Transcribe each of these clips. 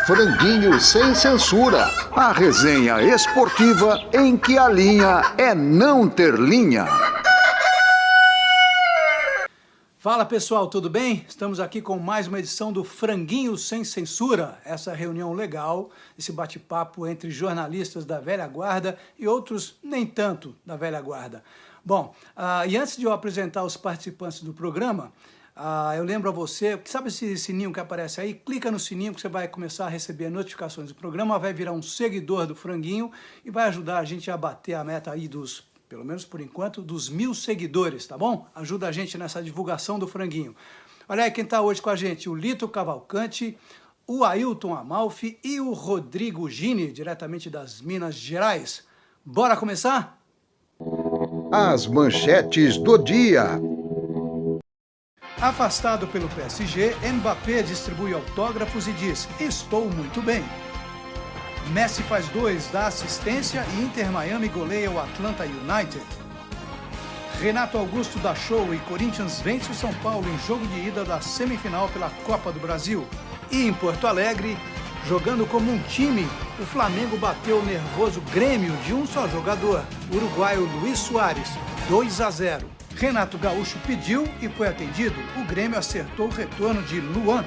Franguinho sem censura. A resenha esportiva em que a linha é não ter linha. Fala pessoal, tudo bem? Estamos aqui com mais uma edição do Franguinho Sem Censura, essa reunião legal, esse bate-papo entre jornalistas da velha guarda e outros nem tanto da velha guarda. Bom, e antes de eu apresentar os participantes do programa, eu lembro a você, sabe esse sininho que aparece aí? Clica no sininho que você vai começar a receber notificações do programa, vai virar um seguidor do Franguinho e vai ajudar a gente a bater a meta aí dos, pelo menos por enquanto, dos 1000 seguidores, tá bom? Ajuda a gente nessa divulgação do Franguinho. Olha aí quem tá hoje com a gente, o Lito Cavalcante, o Ailton Amalfi e o Rodrigo Gini, diretamente das Minas Gerais. Bora começar? As manchetes do dia. Afastado pelo PSG, Mbappé distribui autógrafos e diz: "Estou muito bem". Messi faz 2, dá assistência e Inter Miami goleia o Atlanta United. Renato Augusto dá show e Corinthians vence o São Paulo em jogo de ida da semifinal pela Copa do Brasil. E em Porto Alegre, jogando como um time, o Flamengo bateu o nervoso Grêmio de um só jogador, o uruguaio Luis Soares, 2-0. Renato Gaúcho pediu e foi atendido. O Grêmio acertou o retorno de Luan.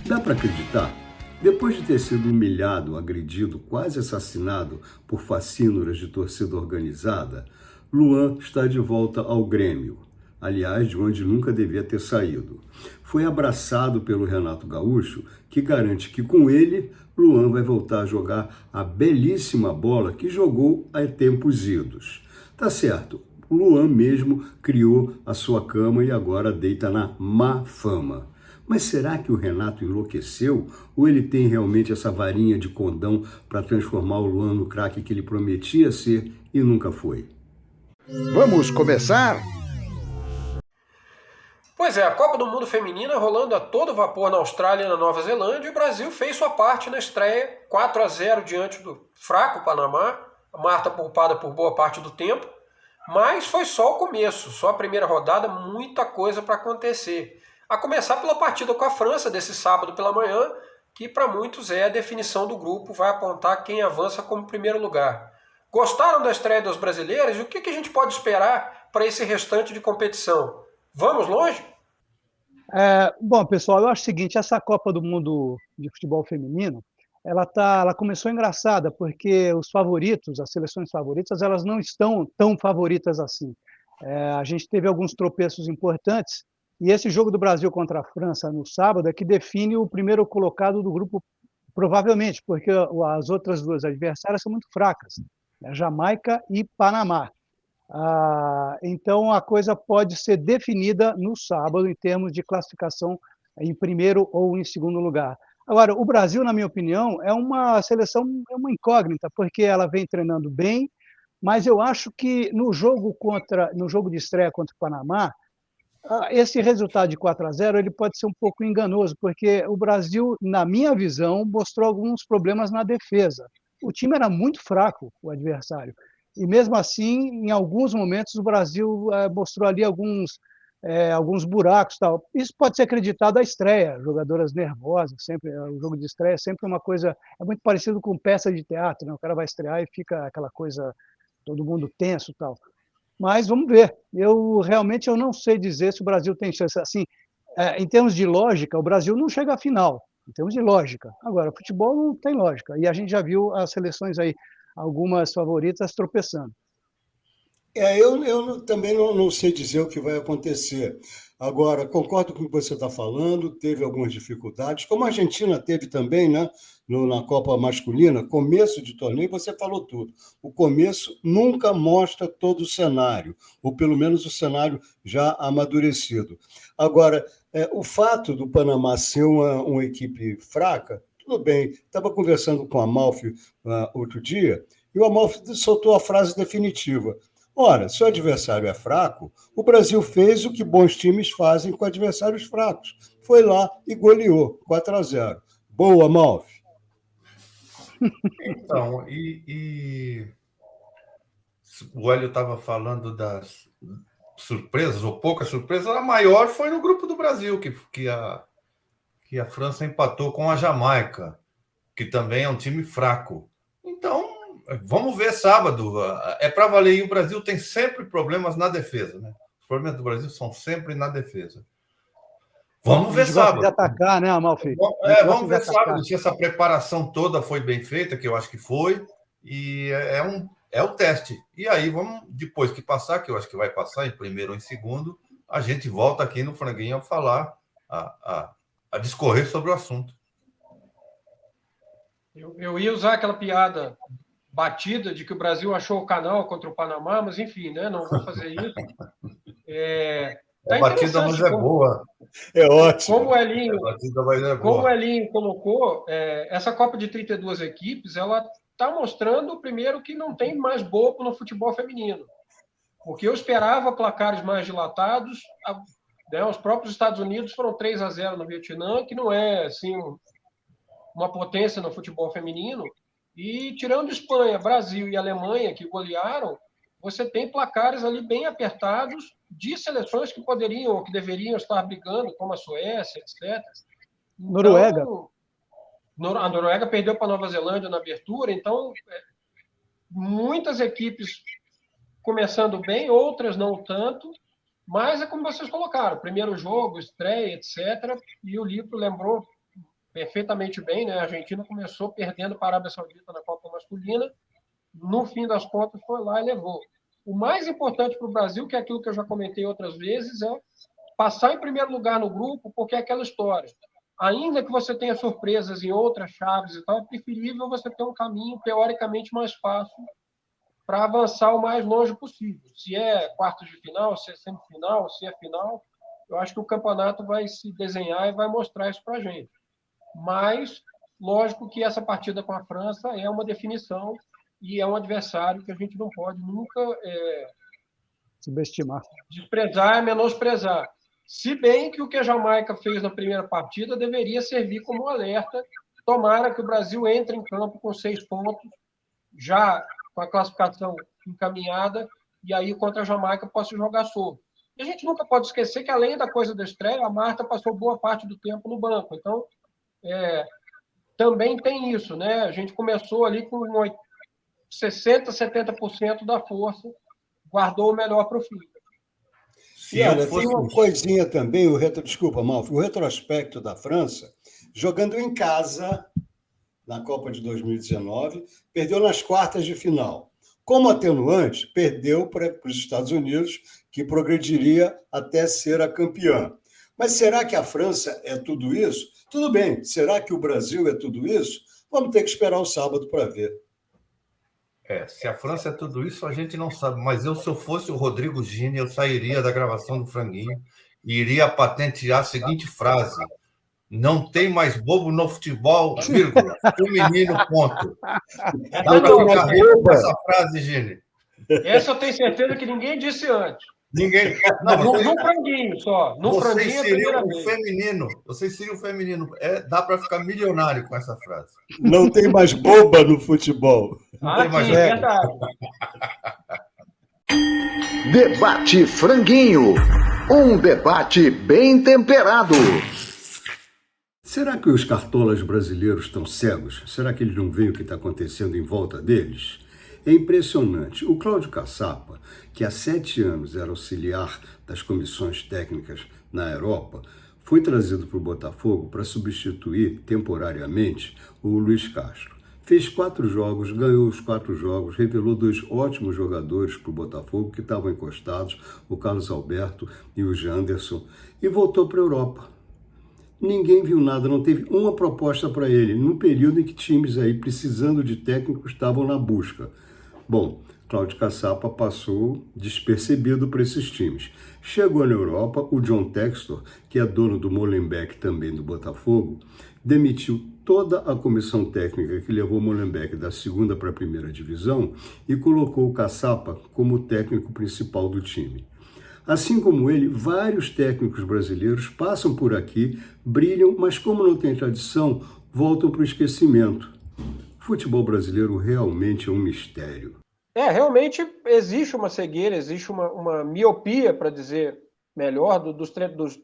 Dá para acreditar? Depois de ter sido humilhado, agredido, quase assassinado por facínoras de torcida organizada, Luan está de volta ao Grêmio, aliás, de onde nunca devia ter saído. Foi abraçado pelo Renato Gaúcho, que garante que com ele, Luan vai voltar a jogar a belíssima bola que jogou há tempos idos. Tá certo, o Luan mesmo criou a sua cama e agora deita na má fama. Mas será que o Renato enlouqueceu ou ele tem realmente essa varinha de condão para transformar o Luan no craque que ele prometia ser e nunca foi? Vamos começar? Pois é, a Copa do Mundo Feminina rolando a todo vapor na Austrália e na Nova Zelândia, e o Brasil fez sua parte na estreia, 4-0 diante do fraco Panamá, a Marta poupada por boa parte do tempo, mas foi só o começo, só a primeira rodada, muita coisa para acontecer. A começar pela partida com a França desse sábado pela manhã, que para muitos é a definição do grupo, vai apontar quem avança como primeiro lugar. Gostaram da estreia das brasileiras? E o que a gente pode esperar para esse restante de competição? Vamos longe? Bom, pessoal, eu acho o seguinte, essa Copa do Mundo de futebol feminino, ela começou engraçada, porque os favoritos, as seleções favoritas, elas não estão tão favoritas assim. A gente teve alguns tropeços importantes, e esse jogo do Brasil contra a França no sábado é que define o primeiro colocado do grupo, provavelmente, porque as outras duas adversárias são muito fracas, né? Jamaica e Panamá. Então, a coisa pode ser definida no sábado em termos de classificação em primeiro ou em segundo lugar. Agora, o Brasil, na minha opinião, é uma seleção, é uma incógnita, porque ela vem treinando bem, mas eu acho que no jogo de estreia contra o Panamá, esse resultado de 4-0 ele pode ser um pouco enganoso, porque o Brasil, na minha visão, mostrou alguns problemas na defesa. O time era muito fraco, o adversário. E mesmo assim, em alguns momentos, o Brasil mostrou ali alguns buracos. Tal. Isso pode ser acreditado à estreia, jogadoras nervosas, sempre, o jogo de estreia é sempre uma coisa, é muito parecido com peça de teatro, né? O cara vai estrear e fica aquela coisa, todo mundo tenso e tal. Mas vamos ver. Eu realmente não sei dizer se o Brasil tem chance. Assim, em termos de lógica, o Brasil não chega à final, em termos de lógica. Agora, futebol não tem lógica. E a gente já viu as seleções aí, algumas favoritas tropeçando. Eu também não sei dizer o que vai acontecer. Agora, concordo com o que você está falando, teve algumas dificuldades, como a Argentina teve também, né, na Copa Masculina, começo de torneio, você falou tudo. O começo nunca mostra todo o cenário, ou pelo menos o cenário já amadurecido. Agora, o fato do Panamá ser uma equipe fraca, tudo bem. Estava conversando com a Amalfi outro dia, e o Amalfi soltou a frase definitiva. Ora, se o adversário é fraco, o Brasil fez o que bons times fazem com adversários fracos. Foi lá e goleou, 4-0. Boa, Malfi. Então, o Hélio estava falando das surpresas, ou poucas surpresas, a maior foi no grupo do Brasil, que a França empatou com a Jamaica. que também é um time fraco. Então, vamos ver sábado. É para valer. E o Brasil tem sempre problemas na defesa, né? Os problemas do Brasil são sempre na defesa. Vamos ver sábado. De atacar, né, Amalfi? Vamos ver sábado se essa preparação toda foi bem feita, que eu acho que foi, e é o teste. E aí vamos, depois que passar, que eu acho que vai passar em primeiro ou em segundo, a gente volta aqui no Franguinho a falar, a discorrer sobre o assunto. Eu ia usar aquela piada batida de que o Brasil achou o canal contra o Panamá, mas enfim, né? Não vou fazer isso. A batida mais é boa. É ótimo. Como o Elinho colocou, essa Copa de 32 equipes, ela está mostrando, primeiro, que não tem mais bobo no futebol feminino. Porque eu esperava placares mais dilatados. Né? Os próprios Estados Unidos foram 3-0 no Vietnã, que não é assim, uma potência no futebol feminino. E tirando Espanha, Brasil e Alemanha, que golearam, você tem placares ali bem apertados de seleções que poderiam ou que deveriam estar brigando, como a Suécia, etc. Então, Noruega. A Noruega perdeu para a Nova Zelândia na abertura, então muitas equipes começando bem, outras não tanto, mas é como vocês colocaram, primeiro jogo, estreia, etc. E o Lito lembrou perfeitamente bem, né? A Argentina começou perdendo para a Arábia Saudita na Copa masculina, no fim das contas foi lá e levou. O mais importante para o Brasil, que é aquilo que eu já comentei outras vezes, é passar em primeiro lugar no grupo, porque é aquela história. Ainda que você tenha surpresas em outras chaves e tal, é preferível você ter um caminho teoricamente mais fácil para avançar o mais longe possível. Se é quartos de final, se é semifinal, se é final, eu acho que o campeonato vai se desenhar e vai mostrar isso para a gente. Mas, lógico que essa partida com a França é uma definição e é um adversário que a gente não pode nunca subestimar, desprezar, menosprezar. Se bem que o que a Jamaica fez na primeira partida deveria servir como alerta. Tomara que o Brasil entre em campo com 6 pontos, já com a classificação encaminhada, e aí contra a Jamaica possa jogar solto. E a gente nunca pode esquecer que, além da coisa da estreia, a Marta passou boa parte do tempo no banco. Então, também tem isso, né? A gente começou ali com 60%, 70% da força, guardou o melhor para o fim. E olha, tem uma coisinha também, desculpa, Malfi, o retrospecto da França, jogando em casa na Copa de 2019, perdeu nas quartas de final. Como atenuante, perdeu para os Estados Unidos, que progrediria até ser a campeã. Mas será que a França é tudo isso? Tudo bem, será que o Brasil é tudo isso? Vamos ter que esperar o sábado para ver. Se a França é tudo isso, a gente não sabe. Mas se eu fosse o Rodrigo Gini, eu sairia da gravação do Franguinho e iria patentear a seguinte frase: não tem mais bobo no futebol, vírgula, feminino, ponto. Dá para ficar rico com essa frase, Gini? Essa eu tenho certeza que ninguém disse antes. Ninguém. No franguinho só. No franguinho seria o feminino. Vocês seriam o feminino. Dá para ficar milionário com essa frase. Não tem mais boba no futebol. Sim, é verdade. Debate Franguinho. Um debate bem temperado. Será que os cartolas brasileiros estão cegos? Será que eles não veem o que está acontecendo em volta deles? É impressionante. O Cláudio Caçapa, que há 7 anos era auxiliar das comissões técnicas na Europa, foi trazido para o Botafogo para substituir temporariamente o Luiz Castro. Fez 4 jogos, ganhou os 4 jogos, revelou 2 ótimos jogadores para o Botafogo que estavam encostados, o Carlos Alberto e o Janderson, e voltou para a Europa. Ninguém viu nada, não teve uma proposta para ele, num período em que times aí precisando de técnicos estavam na busca. Bom, Cláudio Caçapa passou despercebido para esses times. Chegou na Europa, o John Textor, que é dono do Molenbeek também do Botafogo, demitiu toda a comissão técnica que levou o Molenbeek da 2ª para a 1ª divisão e colocou o Caçapa como técnico principal do time. Assim como ele, vários técnicos brasileiros passam por aqui, brilham, mas como não tem tradição, voltam para o esquecimento. O futebol brasileiro realmente é um mistério. Realmente existe uma cegueira, existe uma miopia, para dizer melhor, dos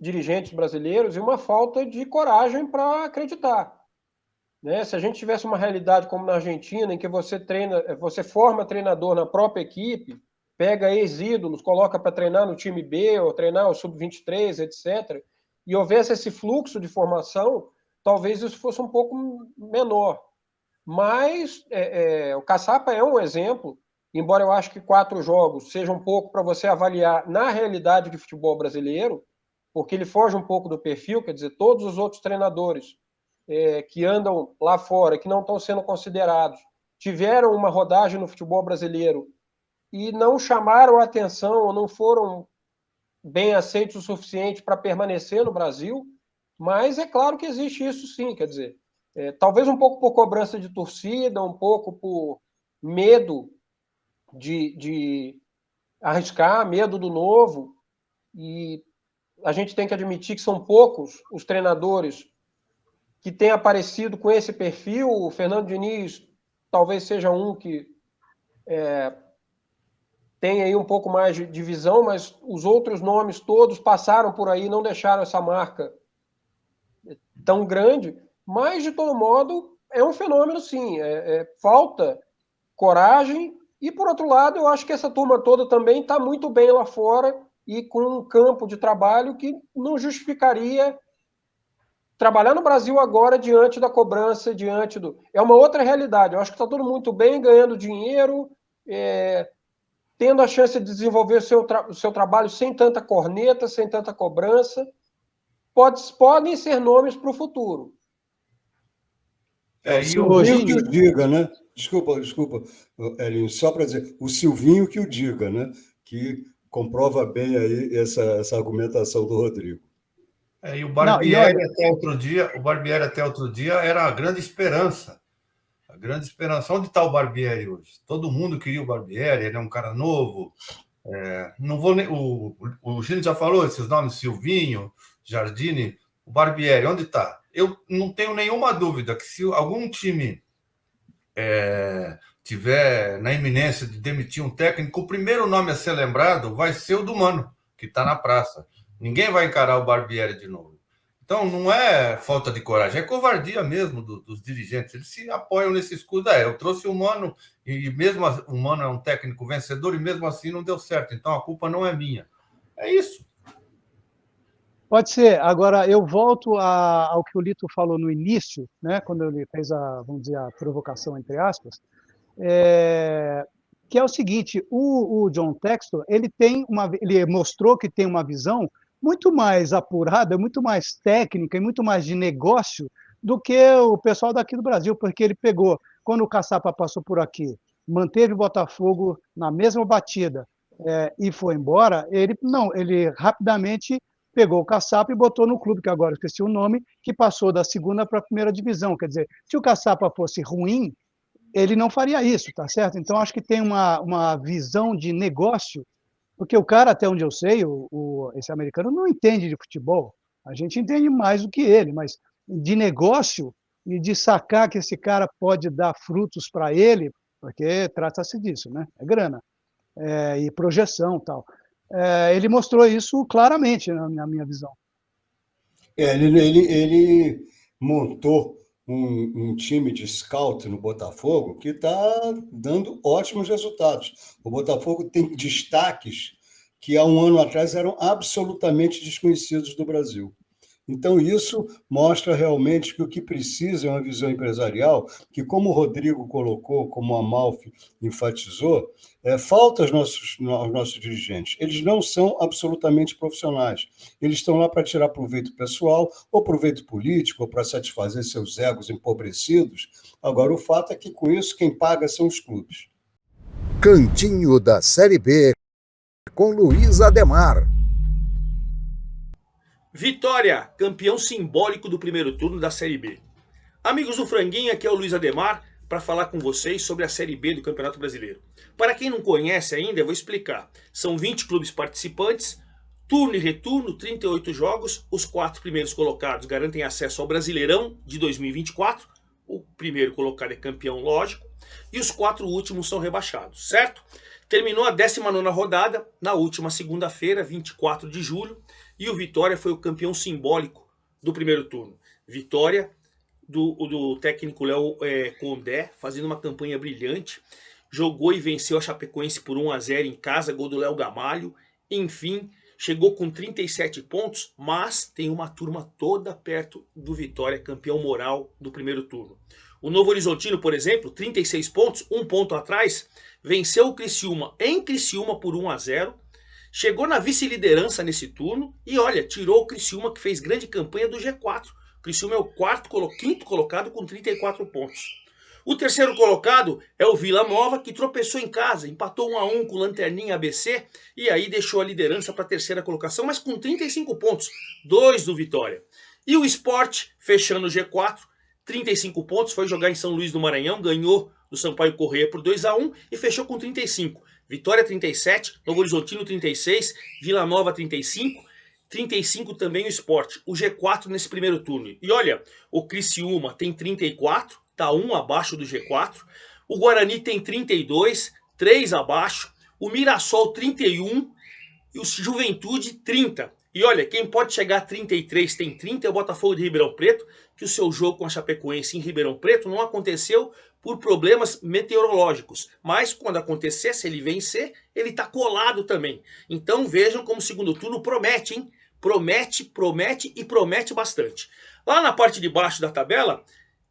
dirigentes brasileiros e uma falta de coragem para acreditar. né? Se a gente tivesse uma realidade como na Argentina, em que você forma treinador na própria equipe, pega ex-ídolos, coloca para treinar no time B ou treinar o sub-23, etc., e houvesse esse fluxo de formação, talvez isso fosse um pouco menor. Mas o Caçapa é um exemplo, embora eu acho que 4 jogos seja um pouco para você avaliar na realidade de futebol brasileiro, porque ele foge um pouco do perfil, quer dizer, todos os outros treinadores que andam lá fora, que não estão sendo considerados, tiveram uma rodagem no futebol brasileiro e não chamaram a atenção ou não foram bem aceitos o suficiente para permanecer no Brasil, mas é claro que existe isso sim, quer dizer, talvez um pouco por cobrança de torcida, um pouco por medo de arriscar, medo do novo, e a gente tem que admitir que são poucos os treinadores que têm aparecido com esse perfil. O Fernando Diniz talvez seja um que tem aí um pouco mais de visão, mas os outros nomes todos passaram por aí, não deixaram essa marca tão grande, mas de todo modo é um fenômeno sim, falta coragem, e por outro lado eu acho que essa turma toda também está muito bem lá fora e com um campo de trabalho que não justificaria trabalhar no Brasil agora diante da cobrança, diante do... É uma outra realidade, eu acho que está todo muito bem, ganhando dinheiro, tendo a chance de desenvolver o seu trabalho sem tanta corneta, sem tanta cobrança. Podem ser nomes para o futuro. O Silvinho que o diga, né? Desculpa, Elinho, só para dizer, o Silvinho que o diga, né? Que comprova bem aí essa argumentação do Rodrigo. E o Barbieri até outro dia era a grande esperança. A grande esperança. Onde está o Barbieri hoje? Todo mundo queria o Barbieri, ele é um cara novo. Não vou nem, o Gino já falou esses nomes, Silvinho, Jardine, o Barbieri, onde está? Eu não tenho nenhuma dúvida que se algum time tiver na iminência de demitir um técnico, o primeiro nome a ser lembrado vai ser o do Mano, que está na praça. Ninguém vai encarar o Barbieri de novo. Então, não é falta de coragem, é covardia mesmo dos dirigentes. Eles se apoiam nesse escudo. Eu trouxe o Mano, e mesmo o Mano é um técnico vencedor, e mesmo assim não deu certo. Então, a culpa não é minha. É isso. Pode ser. Agora, eu volto ao que o Lito falou no início, né, quando ele fez vamos dizer, a provocação, entre aspas, que é o seguinte: o John Textor, ele mostrou que tem uma visão muito mais apurada, muito mais técnica e muito mais de negócio do que o pessoal daqui do Brasil, porque ele pegou, quando o Caçapa passou por aqui, manteve o Botafogo na mesma batida e foi embora, ele rapidamente pegou o Caçapa e botou no clube, que agora eu esqueci o nome, que passou da segunda para a primeira divisão. Quer dizer, se o Caçapa fosse ruim, ele não faria isso, tá certo? Então, acho que tem uma visão de negócio, porque o cara, até onde eu sei, esse americano não entende de futebol. A gente entende mais do que ele, mas de negócio e de sacar que esse cara pode dar frutos para ele, porque trata-se disso, né? É grana, e projeção e tal. Ele mostrou isso claramente, na minha visão. Ele montou um time de scout no Botafogo que está dando ótimos resultados. O Botafogo tem destaques que há um ano atrás eram absolutamente desconhecidos do Brasil. Então, isso mostra realmente que o que precisa é uma visão empresarial que, como o Rodrigo colocou, como o Amalfi enfatizou, falta aos nossos dirigentes. Eles não são absolutamente profissionais. Eles estão lá para tirar proveito pessoal, ou proveito político, ou para satisfazer seus egos empobrecidos. Agora, o fato é que, com isso, quem paga são os clubes. Cantinho da Série B, com Luiz Ademar. Vitória, campeão simbólico do primeiro turno da Série B. Amigos do Franguinho, aqui é o Luiz Ademar para falar com vocês sobre a Série B do Campeonato Brasileiro. Para quem não conhece ainda, eu vou explicar. São 20 clubes participantes, turno e retorno, 38 jogos. Os 4 primeiros colocados garantem acesso ao Brasileirão de 2024. O primeiro colocado é campeão, lógico. E os 4 últimos são rebaixados, certo? Terminou a 19ª rodada na última segunda-feira, 24 de julho. E o Vitória foi o campeão simbólico do primeiro turno. Vitória do técnico Léo Condé, fazendo uma campanha brilhante. Jogou e venceu a Chapecoense por 1-0 em casa, gol do Léo Gamalho. Enfim, chegou com 37 pontos, mas tem uma turma toda perto do Vitória, campeão moral do primeiro turno. O Novo Horizontino, por exemplo, 36 pontos, 1 ponto atrás, venceu o Criciúma em Criciúma por 1-0. Chegou na vice-liderança nesse turno e, olha, tirou o Criciúma, que fez grande campanha, do G4. O Criciúma é o quinto colocado com 34 pontos. O terceiro colocado é o Vila Nova, que tropeçou em casa, empatou 1-1 com o Lanterninha ABC e aí deixou a liderança para a terceira colocação, mas com 35 pontos, 2 do Vitória. E o Sport, fechando o G4, 35 pontos, foi jogar em São Luís do Maranhão, ganhou do Sampaio Corrêa por 2-1 e fechou com 35. Vitória 37, Novo Horizontino 36, Vila Nova 35, 35 também o Sport. O G4 nesse primeiro turno. E olha, o Criciúma tem 34, está 1 abaixo do G4. O Guarani tem 32, 3 abaixo. O Mirassol 31 e o Juventude 30. E olha, quem pode chegar a 33 tem 30 é o Botafogo de Ribeirão Preto, que o seu jogo com a Chapecoense em Ribeirão Preto não aconteceu por problemas meteorológicos. Mas quando acontecer, se ele vencer, ele está colado também. Então vejam como o segundo turno promete, hein? Promete, promete e promete bastante. Lá na parte de baixo da tabela,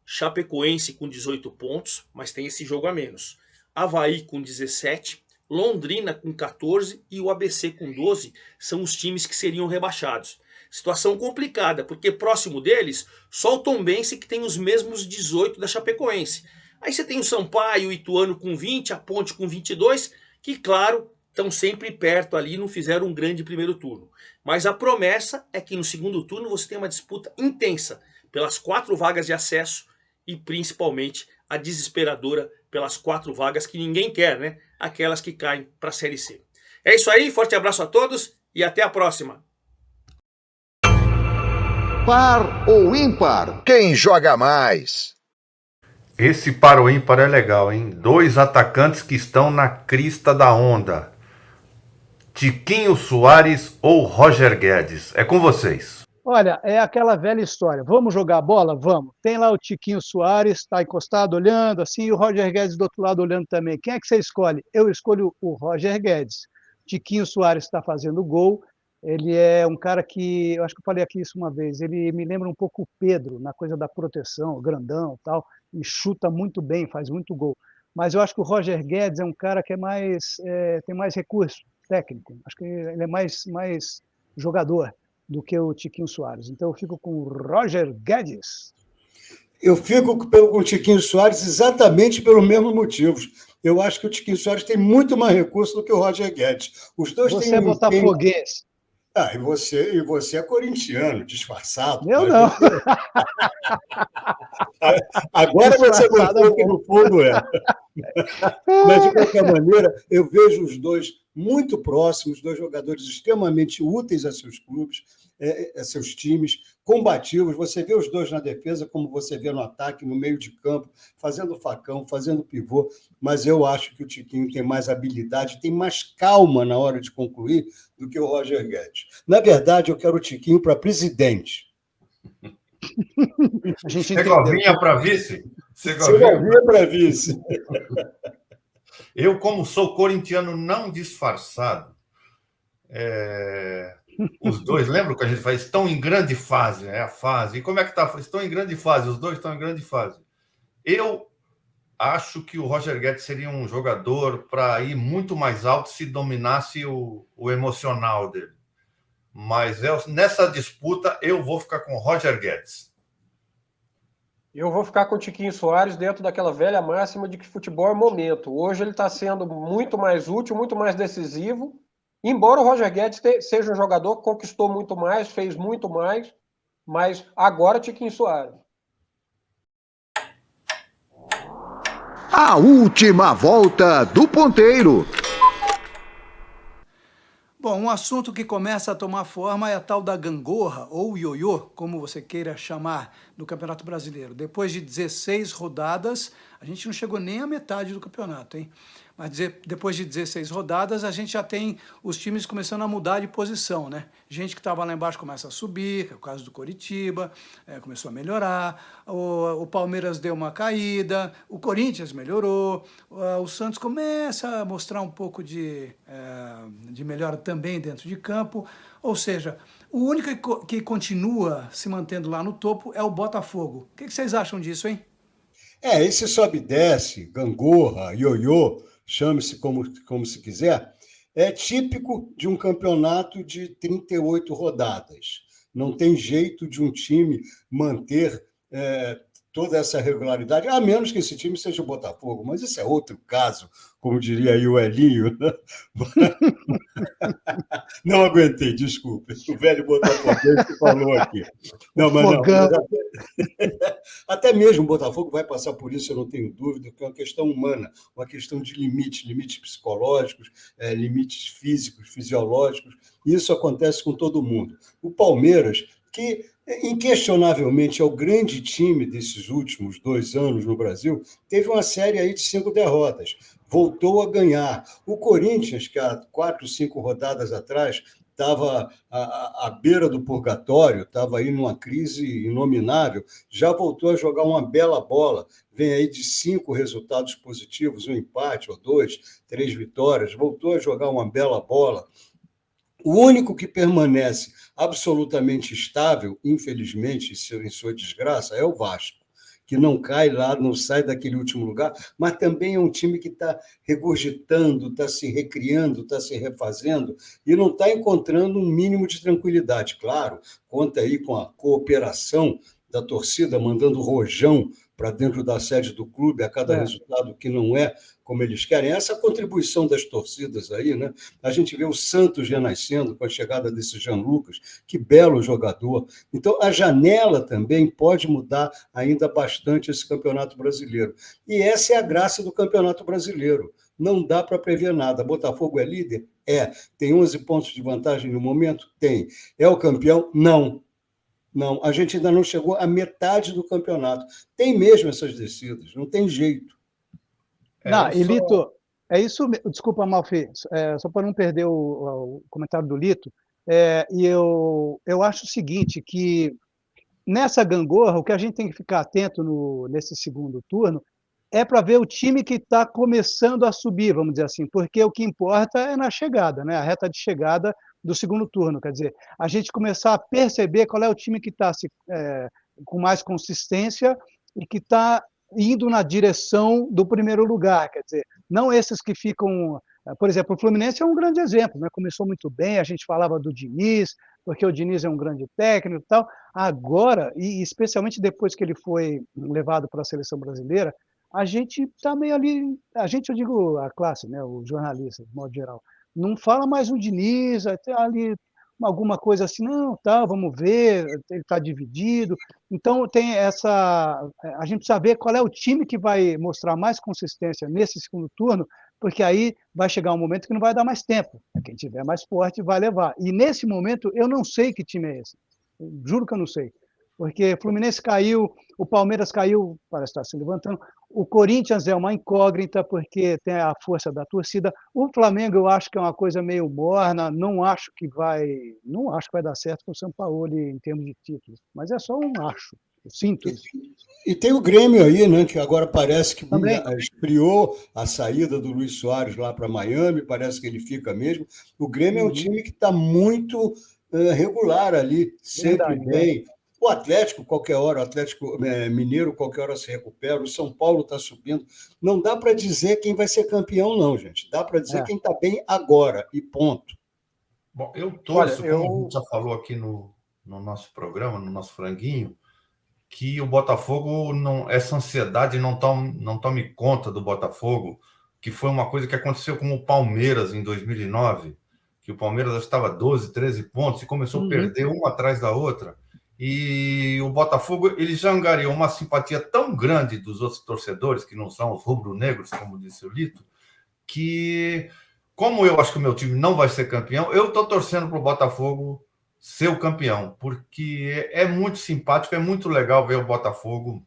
Chapecoense com 18 pontos, mas tem esse jogo a menos. Avaí com 17, Londrina com 14 e o ABC com 12 são os times que seriam rebaixados. Situação complicada, porque próximo deles, só o Tombense que tem os mesmos 18 da Chapecoense. Aí você tem o Sampaio, o Ituano com 20, a Ponte com 22, que claro, estão sempre perto ali, não fizeram um grande primeiro turno. Mas a promessa é que no segundo turno você tem uma disputa intensa pelas 4 vagas de acesso e principalmente a desesperadora pelas 4 vagas que ninguém quer, né? Aquelas que caem para a Série C. É isso aí, forte abraço a todos e até a próxima. Par ou ímpar? Quem joga mais? Esse par ou ímpar é legal, hein? 2 atacantes que estão na crista da onda. Tiquinho Soares ou Roger Guedes? É com vocês. Olha, é aquela velha história. Vamos jogar bola? Vamos. Tem lá o Tiquinho Soares, está encostado olhando assim, e o Roger Guedes do outro lado olhando também. Quem é que você escolhe? Eu escolho o Roger Guedes. Tiquinho Soares está fazendo gol. Ele é um cara que, eu acho que eu falei aqui isso uma vez, ele me lembra um pouco o Pedro, na coisa da proteção, grandão e tal, e chuta muito bem, faz muito gol. Mas eu acho que o Roger Guedes é um cara que tem mais recurso técnico. Acho que ele é mais jogador do que o Tiquinho Soares. Então eu fico com o Roger Guedes. Eu fico com o Tiquinho Soares exatamente pelos mesmos motivos. Eu acho que o Tiquinho Soares tem muito mais recurso do que o Roger Guedes. Os dois Você é botafoguense. E você é corintiano, disfarçado. Eu não. Agora você mostrou que no fundo é. Mas, de qualquer maneira, eu vejo os dois muito próximos, 2 jogadores extremamente úteis a seus clubes, a seus times, combativos. Você vê os dois na defesa, como você vê no ataque, no meio de campo, fazendo facão, fazendo pivô, mas eu acho que o Tiquinho tem mais habilidade, tem mais calma na hora de concluir do que o Roger Guedes. Na verdade, eu quero o Tiquinho para presidente. A gente Segovinha para vice? Segovinha para vice. Eu, como sou corintiano não disfarçado, os dois, lembra que a gente fala? Estão em grande fase, é a fase. E como é que está? Estão em grande fase, os dois estão em grande fase. Eu acho que o Roger Guedes seria um jogador para ir muito mais alto se dominasse o emocional dele. Mas nessa disputa eu vou ficar com o Roger Guedes. Eu vou ficar com o Tiquinho Soares dentro daquela velha máxima de que futebol é momento. Hoje ele está sendo muito mais útil, muito mais decisivo, embora o Roger Guedes seja um jogador que conquistou muito mais, fez muito mais, mas agora Tiquinho Soares. A última volta do ponteiro. Bom, um assunto que começa a tomar forma é a tal da gangorra, ou ioiô, como você queira chamar. do Campeonato Brasileiro. Depois de 16 rodadas, a gente não chegou nem à metade do campeonato, hein? Mas depois de 16 rodadas, a gente já tem os times começando a mudar de posição, né? Gente que estava lá embaixo começa a subir, que é o caso do Coritiba, começou a melhorar, o Palmeiras deu uma caída, o Corinthians melhorou, o Santos começa a mostrar um pouco de melhora também dentro de campo, ou seja, o único que continua se mantendo lá no topo é o Botafogo. O que vocês acham disso, hein? Esse sobe e desce, gangorra, ioiô, chame-se como se quiser, é típico de um campeonato de 38 rodadas. Não tem jeito de um time manter toda essa regularidade, a menos que esse time seja o Botafogo, mas isso é outro caso, como diria aí o Elinho. Né? Não aguentei, desculpe. O velho Botafoguense falou aqui. Não, mas não. Até mesmo o Botafogo vai passar por isso, eu não tenho dúvida, que é uma questão humana, uma questão de limites psicológicos, limites físicos, fisiológicos. Isso acontece com todo mundo. O Palmeiras, que inquestionavelmente é o grande time desses últimos 2 anos no Brasil, teve uma série aí de 5 derrotas. Voltou a ganhar. O Corinthians, que há 4, 5 rodadas atrás estava à beira do purgatório, estava aí numa crise inominável, já voltou a jogar uma bela bola. Vem aí de 5 resultados positivos, 1 empate ou 2, 3 vitórias, voltou a jogar uma bela bola. O único que permanece absolutamente estável, infelizmente, em sua desgraça, é o Vasco, que não cai lá, não sai daquele último lugar, mas também é um time que está regurgitando, está se recriando, está se refazendo e não está encontrando um mínimo de tranquilidade. Claro, conta aí com a cooperação da torcida, mandando rojão para dentro da sede do clube a cada resultado que não é como eles querem. Essa contribuição das torcidas aí, né? A gente vê o Santos renascendo com a chegada desse Jean Lucas, que belo jogador. Então, a janela também pode mudar ainda bastante esse Campeonato Brasileiro. E essa é a graça do Campeonato Brasileiro. Não dá para prever nada. Botafogo é líder? É. Tem 11 pontos de vantagem no momento? Tem. É o campeão? Não. Não, a gente ainda não chegou à metade do campeonato. Tem mesmo essas descidas, não tem jeito. Não, e Lito, é isso. Desculpa, Malfi, só para não perder o comentário do Lito, e eu acho o seguinte, que nessa gangorra, o que a gente tem que ficar atento nesse segundo turno é para ver o time que está começando a subir, vamos dizer assim, porque o que importa é na chegada, né? A reta de chegada do segundo turno, quer dizer, a gente começar a perceber qual é o time que está com mais consistência e que está indo na direção do primeiro lugar, quer dizer, não esses que ficam... Por exemplo, o Fluminense é um grande exemplo, né? Começou muito bem, a gente falava do Diniz, porque o Diniz é um grande técnico e tal. Agora, e especialmente depois que ele foi levado para a seleção brasileira, a gente está meio ali, eu digo a classe, né? Os jornalistas, de modo geral, não fala mais o Diniz, até ali alguma coisa assim, não, tá, vamos ver, ele está dividido. Então, tem a gente precisa ver qual é o time que vai mostrar mais consistência nesse segundo turno, porque aí vai chegar um momento que não vai dar mais tempo. Quem tiver mais forte vai levar. E nesse momento, eu não sei que time é esse. Eu juro que eu não sei. Porque o Fluminense caiu, o Palmeiras caiu, parece estar se levantando. O Corinthians é uma incógnita, porque tem a força da torcida. O Flamengo, eu acho que é uma coisa meio morna, não acho que vai dar certo com o São Paulo em termos de títulos. Mas é só um acho. Eu sinto isso. E tem o Grêmio aí, né, que agora parece que esfriou a saída do Luis Soares lá para Miami, parece que ele fica mesmo. O Grêmio é um time que está muito regular ali, sempre bem. O Atlético, qualquer hora, o Atlético Mineiro, qualquer hora se recupera, o São Paulo está subindo. Não dá para dizer quem vai ser campeão, não, gente. Dá para dizer quem está bem agora, e ponto. Bom, eu torço, como a gente já falou aqui no nosso programa, no nosso franguinho, que o Botafogo, essa ansiedade não tome conta do Botafogo, que foi uma coisa que aconteceu com o Palmeiras em 2009, que o Palmeiras estava 12, 13 pontos e começou a perder uma atrás da outra. E o Botafogo, ele já angariou uma simpatia tão grande dos outros torcedores, que não são os rubro-negros, como disse o Lito, que, como eu acho que o meu time não vai ser campeão, eu estou torcendo para o Botafogo ser o campeão, porque é muito simpático, é muito legal ver o Botafogo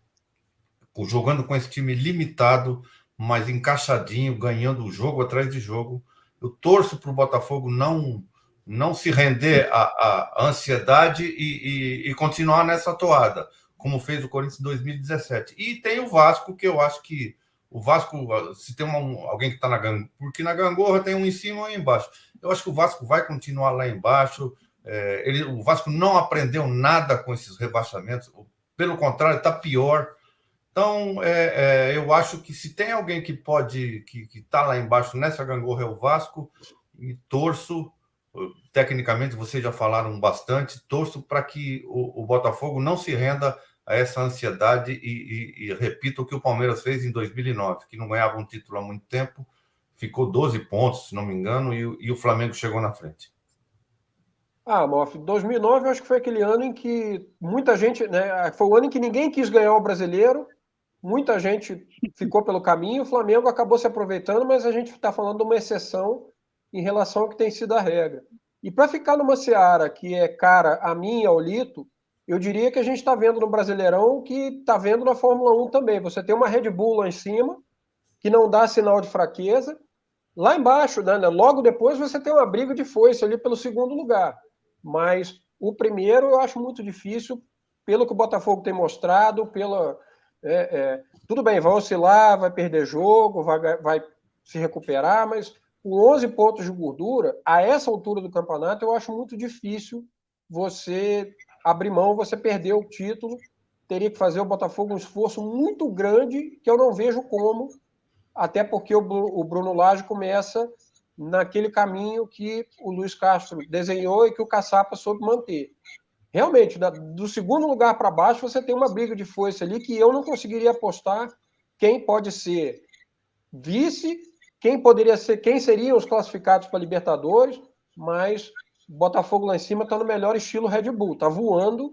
jogando com esse time limitado, mas encaixadinho, ganhando jogo atrás de jogo. Eu torço para o Botafogo não se render à ansiedade e continuar nessa toada, como fez o Corinthians em 2017. E tem o Vasco, que eu acho que o Vasco, se tem alguém que está na gangorra, porque na gangorra tem um em cima e um embaixo. Eu acho que o Vasco vai continuar lá embaixo. O Vasco não aprendeu nada com esses rebaixamentos, pelo contrário, está pior. Então, eu acho que se tem alguém que pode, que está lá embaixo nessa gangorra, é o Vasco, e torço, tecnicamente, vocês já falaram bastante, torço para que o Botafogo não se renda a essa ansiedade e repita o que o Palmeiras fez em 2009, que não ganhava um título há muito tempo, ficou 12 pontos, se não me engano, e o Flamengo chegou na frente. Moff, 2009 eu acho que foi aquele ano em que muita gente, né, foi o ano em que ninguém quis ganhar o Brasileiro, muita gente ficou pelo caminho, o Flamengo acabou se aproveitando, mas a gente está falando de uma exceção em relação ao que tem sido a regra. E para ficar numa seara que é cara a mim e ao Lito, eu diria que a gente está vendo no Brasileirão o que está vendo na Fórmula 1 também. Você tem uma Red Bull lá em cima, que não dá sinal de fraqueza. Lá embaixo, né, logo depois, você tem uma briga de foice ali pelo segundo lugar. Mas o primeiro eu acho muito difícil, pelo que o Botafogo tem mostrado, tudo bem, vai oscilar, vai perder jogo, vai se recuperar, mas com 11 pontos de gordura, a essa altura do campeonato, eu acho muito difícil você abrir mão, você perder o título. Teria que fazer o Botafogo um esforço muito grande, que eu não vejo como, até porque o Bruno Lage começa naquele caminho que o Luiz Castro desenhou e que o Caçapa soube manter. Realmente, do segundo lugar para baixo, você tem uma briga de foice ali que eu não conseguiria apostar quem pode ser vice, quem seriam os classificados para Libertadores, mas o Botafogo lá em cima está no melhor estilo Red Bull, está voando,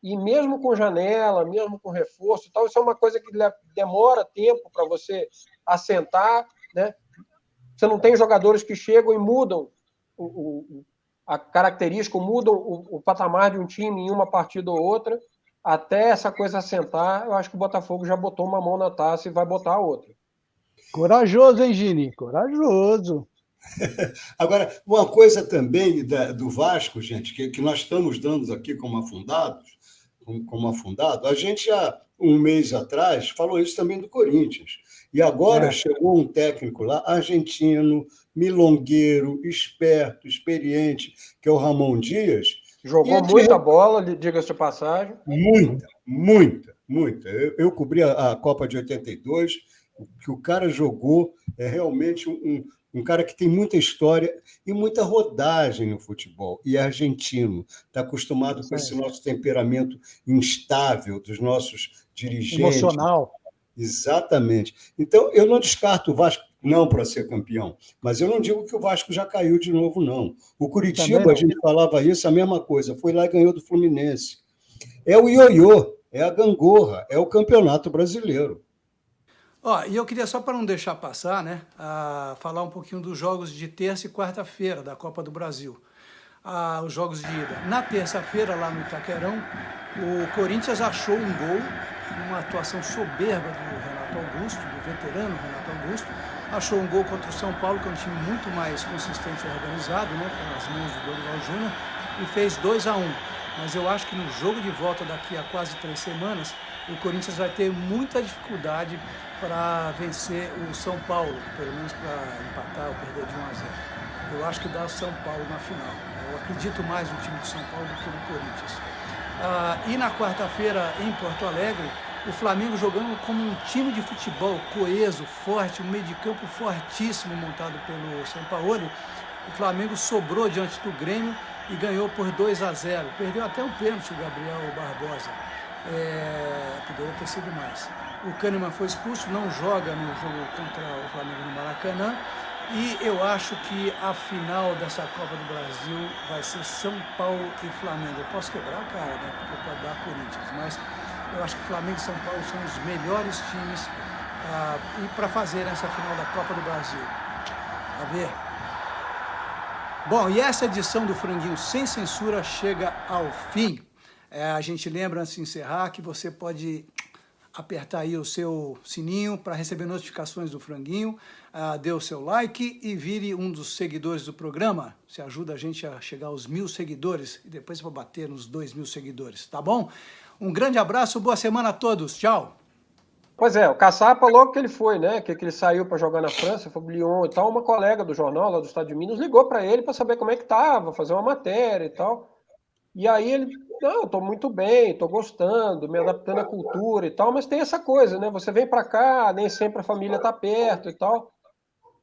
e mesmo com janela, mesmo com reforço e tal, isso é uma coisa que demora tempo para você assentar, né? Você não tem jogadores que chegam e mudam a característica, mudam o patamar de um time em uma partida ou outra. Até essa coisa assentar, eu acho que o Botafogo já botou uma mão na taça e vai botar a outra. Corajoso, hein, Gini? Corajoso. Agora, uma coisa também do Vasco, gente, que nós estamos dando aqui como afundado, a gente há um mês atrás falou isso também do Corinthians. E agora chegou um técnico lá, argentino, milongueiro, esperto, experiente, que é o Ramon Dias. Jogou muita bola, diga-se de passagem. Muita. Eu cobri a Copa de 82, o que o cara jogou é realmente um cara que tem muita história e muita rodagem no futebol. E é argentino, está acostumado com esse nosso temperamento instável dos nossos dirigentes. Emocional. Exatamente. Então, eu não descarto o Vasco não para ser campeão, mas eu não digo que o Vasco já caiu de novo, não. O Curitiba, a gente falava isso, a mesma coisa, foi lá e ganhou do Fluminense. É o ioiô, é a gangorra, é o Campeonato Brasileiro. E eu queria, só para não deixar passar, né, falar um pouquinho dos jogos de terça e quarta-feira da Copa do Brasil. Os jogos de ida. Na terça-feira, lá no Itaquerão, o Corinthians achou um gol, uma atuação soberba do Renato Augusto, do veterano Renato Augusto. Achou um gol contra o São Paulo, que é um time muito mais consistente e organizado, né, pelas mãos do Dorival Júnior, e fez 2-1. Mas eu acho que no jogo de volta daqui a quase 3 semanas, o Corinthians vai ter muita dificuldade para vencer o São Paulo, pelo menos para empatar ou perder de 1-0. Eu acho que dá o São Paulo na final. Eu acredito mais no time do São Paulo do que no Corinthians. E na quarta-feira, em Porto Alegre, o Flamengo jogando como um time de futebol coeso, forte, um meio de campo fortíssimo montado pelo Sampaoli. O Flamengo sobrou diante do Grêmio e ganhou por 2-0. Perdeu até um pênalti o Gabriel Barbosa. Poderia ter sido mais. O Kahneman foi expulso, não joga no jogo contra o Flamengo no Maracanã. E eu acho que a final dessa Copa do Brasil vai ser São Paulo e Flamengo. Eu posso quebrar a cara, né? Porque pode dar Corinthians, mas eu acho que Flamengo e São Paulo são os melhores times para fazer essa final da Copa do Brasil. A ver. Bom, e essa edição do Franguinho Sem Censura chega ao fim. A gente lembra, antes de encerrar, que você pode apertar aí o seu sininho para receber notificações do Franguinho, dê o seu like e vire um dos seguidores do programa. Você ajuda a gente a chegar aos 1.000 seguidores e depois para bater nos 2.000 seguidores, tá bom? Um grande abraço, boa semana a todos, tchau! Pois é, o Caçapa, logo que ele foi, né, que ele saiu para jogar na França, foi pro Lyon e tal, uma colega do jornal lá do estado de Minas ligou para ele para saber como é que tava, fazer uma matéria e tal. E aí ele, não, eu tô muito bem, tô gostando, me adaptando à cultura e tal, mas tem essa coisa, né, você vem para cá, nem sempre a família tá perto e tal.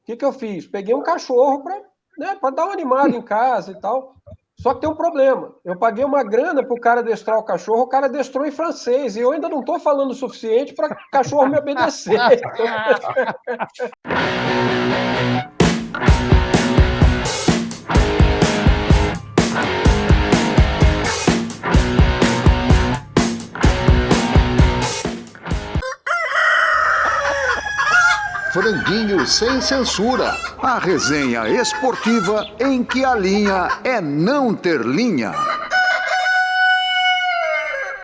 O que eu fiz? Peguei um cachorro para, né, para dar uma animada em casa e tal. Só que tem um problema. Eu paguei uma grana para o cara adestrar o cachorro, o cara adestrou em francês. E eu ainda não estou falando o suficiente para o cachorro me obedecer. Franguinho Sem Censura, a resenha esportiva em que a linha é não ter linha.